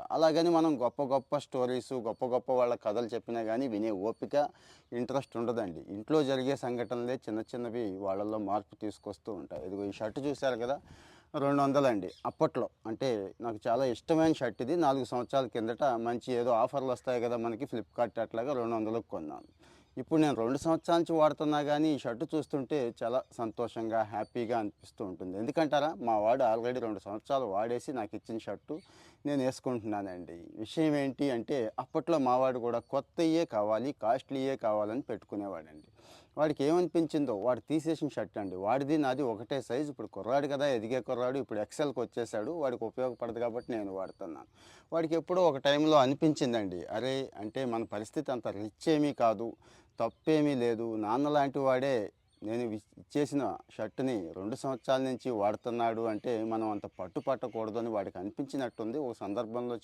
అలాగని మనం గొప్ప గొప్ప స్టోరీసు, గొప్ప గొప్ప వాళ్ళ కథలు చెప్పినా గానీ వినే ఓపిక, ఇంట్రెస్ట్ ఉండదండి. ఇంట్లో జరిగే సంఘటనలే చిన్న చిన్నవి వాళ్ళలో మార్పు తీసుకొస్తూ ఉంటాయి. ఇదిగో ఈ షర్ట్ చూసారు కదా! 200 అండి. అప్పట్లో అంటే నాకు చాలా ఇష్టమైన షర్ట్ ఇది. 4 సంవత్సరాల కిందట మంచి ఏదో ఆఫర్‌లొస్తాయి కదా! మనకి ఫ్లిప్‌కార్ట్ అట్లాగా 200కి కొన్నాను. ఇప్పుడు నేను 2 సంవత్సరాల నుంచి వాడుతున్నా గానీ, ఈ షర్ట్ చూస్తుంటే చాలా సంతోషంగా, హ్యాపీగా అనిపిస్తూ ఉంటుంది. ఎందుకంటారా? మా వాడు ఆల్రెడీ 2 సంవత్సరాలు వాడేసి నాకిచ్చిన షర్టు నేనేసుకుంటున్నానండి. విషయం ఏంటి అంటే, అప్పట్లో మా వాడు కూడా కొత్తయే కావాలి, కాస్ట్‌లీయే కావాలని పెట్టుకునేవాడండి. వాడికేమనిపించిందో, వాడు తీసేసిన షర్ట్ అండి. వాడిది, నాది ఒకటే సైజు. ఇప్పుడు కుర్రాడు కదా! ఎదిగే కుర్రాడు. ఇప్పుడు ఎక్సెల్‌కొచ్చేసాడు. వాడికి ఉపయోగపడదు కాబట్టి నేను వాడుతున్నాను. వాడికెప్పుడో ఒక టైంలో అనిపించిందండి. అరే! అంటే మన పరిస్థితి అంత రిచ్ ఏమీ కాదు. తప్పేమీ లేదు. నాన్నలాంటి వాడే నేను ఇచ్చేసిన షర్ట్‌ని 2 సంవత్సరాల నుంచి వాడుతున్నాడు అంటే, మనం అంత పట్టు పట్టకూడదని వాడికి అనిపించినట్టుంది. ఓ సందర్భంలో